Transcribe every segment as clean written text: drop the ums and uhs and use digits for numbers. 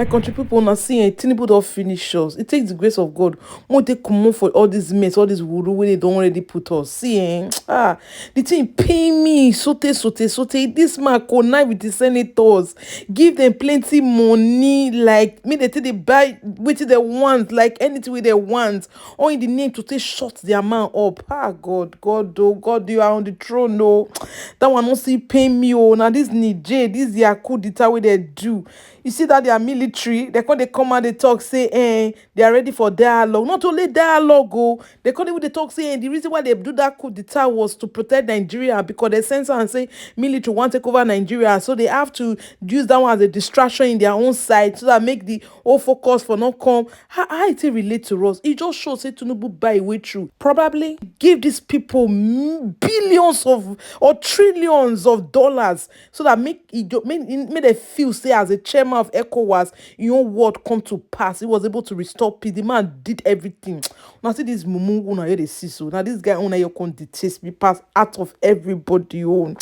My country people now see Tinubu don't finish us. It takes the grace of God. More they come on for all this mess, all this voodoo where they don't already put us. See, the thing pay me, sote. This man connived with the senators, give them plenty money, like me they take they buy with they want, like anything with they want, or in the name to take shut their man up. God, you are on the throne, no. That one not see pay me, oh. Now this Niger, this their coup d'etat way they do. You see that they are military, they come and they talk, say, they are ready for dialogue. Not only dialogue, they talk, say, the reason why they do that coup d'etat was to protect Nigeria, because they censor and say military want to take over Nigeria, so they have to use that one as a distraction in their own side, so that make the whole focus for not come. How it relate to us? It just shows, say, Tinubu buy way through. Probably give these people billions of or trillions of dollars, so that make they feel, say, as a chairman of ECOWAS, your word come to pass. He was able to restore peace. The man did everything. Now see this mumu una here they see so. Now this guy una you can detest me pass out of everybody own.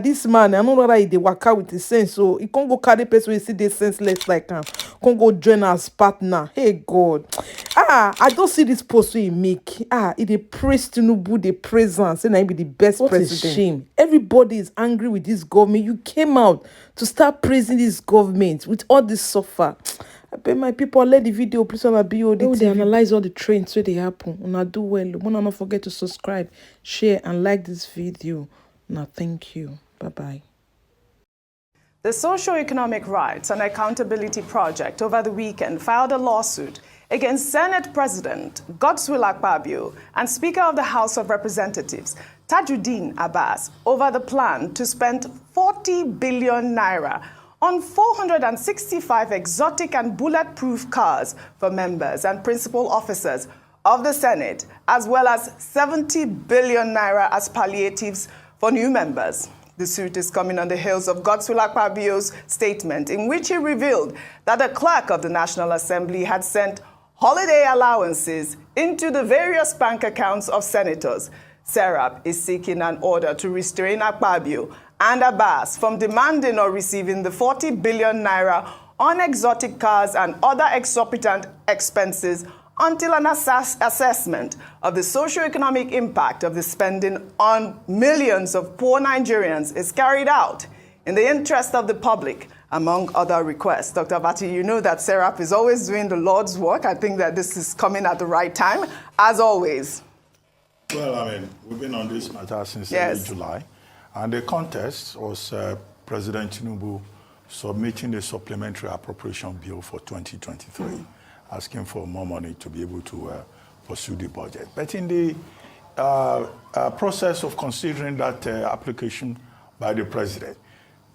This man, I know that he waka with his sense, so he can't go carry person where he see they senseless like him. Can't go join as partner. Hey God. I don't see this post he make. He dey praise Tinubu, they praise and say he be the best president. A shame. Everybody is angry with this government. You came out to start praising this government with all this suffer. I bet my people, let the video please on a Bod Tv. They analyze all the trends where they happen. Una do well. Una not forget to subscribe, share, and like this video. Now thank you. Bye-bye. The Socio-Economic Rights and Accountability Project over the weekend filed a lawsuit against Senate President Godswill Akpabio and Speaker of the House of Representatives Tajuddin Abbas over the plan to spend 40 billion naira on 465 exotic and bulletproof cars for members and principal officers of the Senate, as well as 70 billion naira as palliatives for new members. The suit is coming on the heels of Godswill Akpabio's statement, in which he revealed that the clerk of the National Assembly had sent holiday allowances into the various bank accounts of senators. Serap is seeking an order to restrain Akpabio and Abbas from demanding or receiving the 40 billion naira on exotic cars and other exorbitant expenses until an assessment of the socio-economic impact of the spending on millions of poor Nigerians is carried out in the interest of the public, among other requests. Dr. Vati, you know that Serap is always doing the Lord's work. I think that this is coming at the right time, as always. Well, I mean, we've been on this matter since early July, and the context was President Tinubu submitting the supplementary appropriation bill for 2023, asking for more money to be able to pursue the budget. But in the process of considering that application by the president,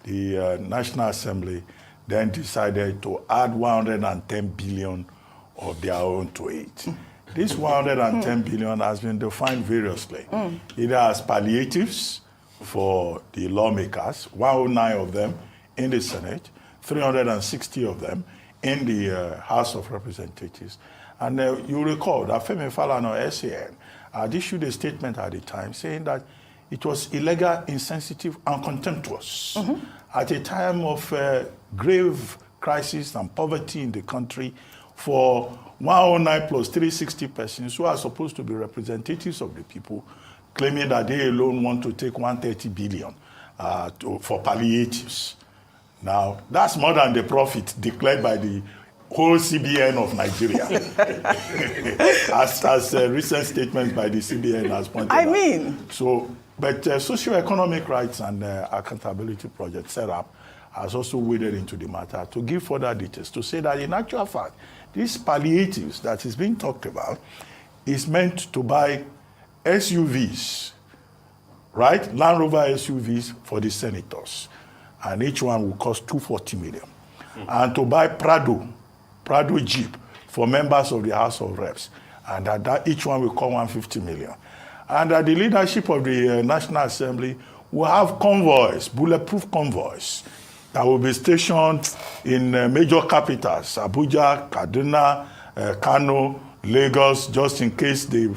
the National Assembly then decided to add 110 billion of their own to it. This 110 billion has been defined variously, either as palliatives for the lawmakers, 109 of them in the Senate, 360 of them in the House of Representatives. And you recall that Femi Falana, SAN, had issued a statement at the time saying that it was illegal, insensitive, and contemptuous at a time of grave crisis and poverty in the country for 109 plus 360 persons who are supposed to be representatives of the people, claiming that they alone want to take 130 billion for palliatives. Now, that's more than the profit declared by the whole CBN of Nigeria. as recent statements by the CBN has pointed out. So, but Socio-Economic Rights and Accountability Project SERAP has also waded into the matter to give further details, to say that in actual fact, these palliatives that is being talked about is meant to buy SUVs, right? Land Rover SUVs for the senators. And each one will cost 240 million. And to buy Prado Jeep for members of the House of Reps. And that each one will cost 150 million. And the leadership of the National Assembly will have convoys, bulletproof convoys, that will be stationed in major capitals, Abuja, Kaduna, Kano, Lagos, just in case they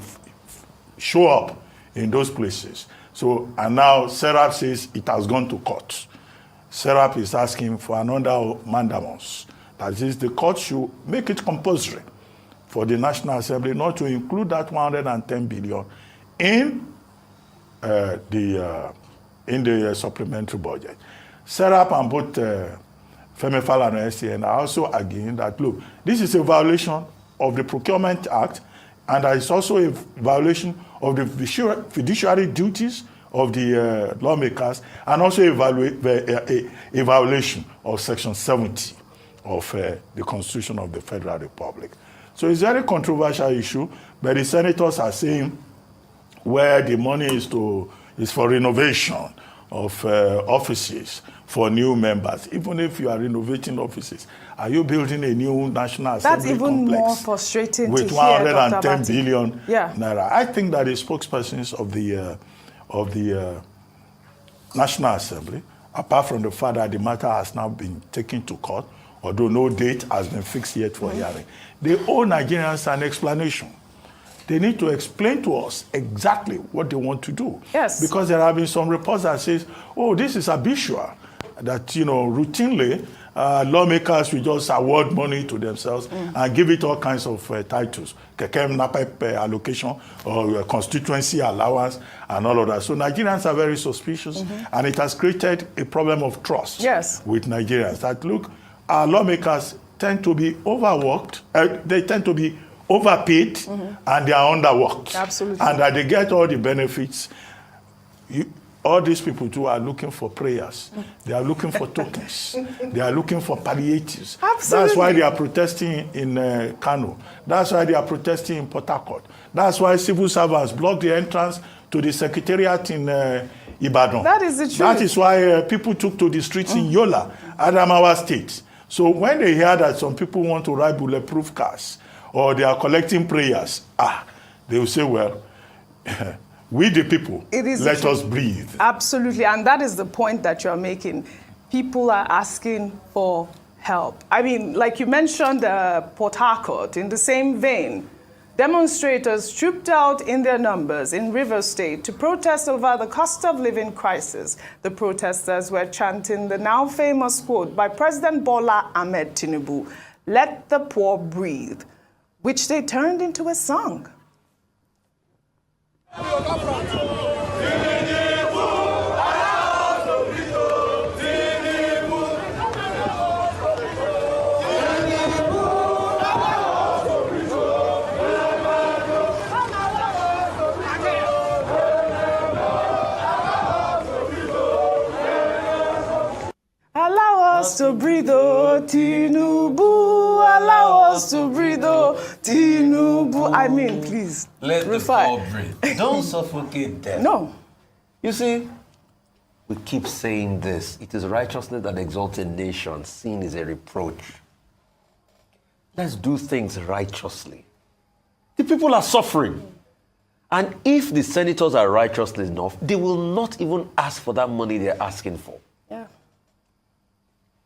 show up in those places. So, and now Serap says it has gone to court. Serap is asking for another mandamus That is, the court should make it compulsory for the National Assembly not to include that 110 billion in the supplementary budget. Serap and both Femi Falana and STN are also arguing that, look, this is a violation of the Procurement Act, and it's also a violation of the fiduciary duties of the lawmakers, and also a violation of Section 70 of the Constitution of the Federal Republic. So it's a very controversial issue, but the senators are saying where the money is for renovation of offices for new members. Even if you are renovating offices, are you building a new National Assembly complex? That's even more frustrating with to hear, 110 billion naira. I think that the spokespersons of the National Assembly, apart from the fact that the matter has now been taken to court, although no date has been fixed yet for hearing, they owe Nigerians an explanation. They need to explain to us exactly what they want to do. Yes. Because there have been some reports that says, oh, this is habitual, that, routinely lawmakers will just award money to themselves and give it all kinds of titles, Kekem Napep allocation or constituency allowance and all of that. So Nigerians are very suspicious, and it has created a problem of trust with Nigerians. That, look, our lawmakers tend to be overworked, they tend to be overpaid, and they are underworked. Absolutely. And that they get all the benefits. All these people too are looking for prayers. They are looking for tokens. They are looking for palliatives. Absolutely. That's why they are protesting in Kano. That's why they are protesting in Port Harcourt. That's why civil servants block the entrance to the secretariat in Ibadan. That is the truth. That is why people took to the streets in Yola, Adamawa State. So when they hear that some people want to ride bulletproof cars, or they are collecting prayers, they will say, well, we the people, let us breathe. Absolutely, and that is the point that you're making. People are asking for help. I mean, like you mentioned Port Harcourt, in the same vein, demonstrators trooped out in their numbers in Rivers State to protest over the cost of living crisis. The protesters were chanting the now famous quote by President Bola Ahmed Tinubu, "Let the poor breathe," which they turned into a song. Allow us to breathe, oh Tinubu. Allow us to breathe, oh Tinubu. I mean, please. Let the poor breathe. Don't suffocate them. No. You see, we keep saying this. It is righteousness that exalts a nation. Sin is a reproach. Let's do things righteously. The people are suffering. And if the senators are righteous enough, they will not even ask for that money they're asking for. Yeah.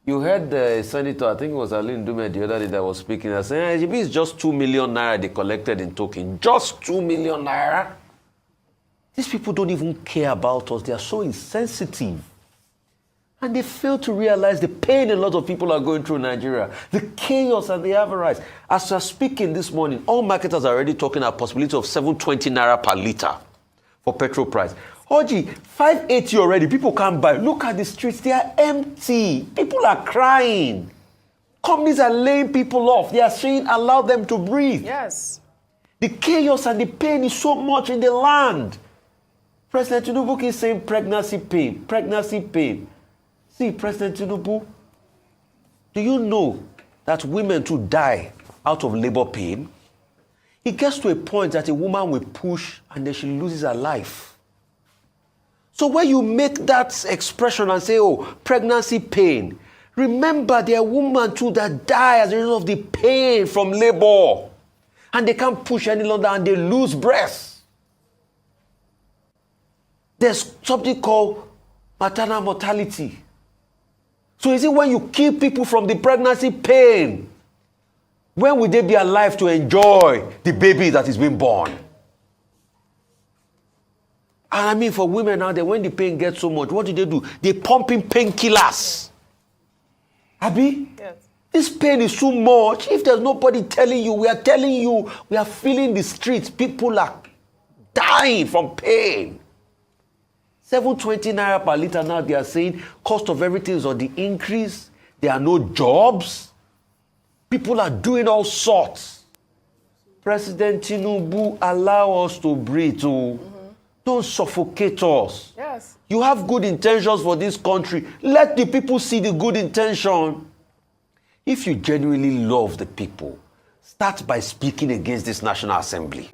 You heard the senator, I think it was Alin Dume the other day that was speaking, and saying, it's just 2 million naira they collected in token. Just 2 million naira. These people don't even care about us. They are so insensitive. And they fail to realize the pain a lot of people are going through in Nigeria, the chaos and the avarice. As we're speaking this morning, all marketers are already talking about possibility of 720 naira per litre for petrol price. Oji, 580 already. People can't buy. Look at the streets. They are empty. People are crying. Companies are laying people off. They are saying, allow them to breathe. Yes. The chaos and the pain is so much in the land. President Tinubu is saying pregnancy pain. Pregnancy pain. See, President Tinubu, do you know that women too die out of labor pain? It gets to a point that a woman will push and then she loses her life. So when you make that expression and say, oh, pregnancy pain, remember there are women too that die as a result of the pain from labor. And they can't push any longer and they lose breath. There's something called maternal mortality. So is it when you keep people from the pregnancy pain, when will they be alive to enjoy the baby that is being born? And I mean, for women now, when the pain gets so much, what do? They pump in painkillers. Abi? Yes. This pain is too much. If there's nobody telling you, we are telling you, we are feeling the streets. People are dying from pain. 720 naira per litre now, they are saying cost of everything is on the increase. There are no jobs. People are doing all sorts. President Tinubu, allow us to breathe. Don't suffocate us. Yes. You have good intentions for this country. Let the people see the good intention. If you genuinely love the people, start by speaking against this National Assembly.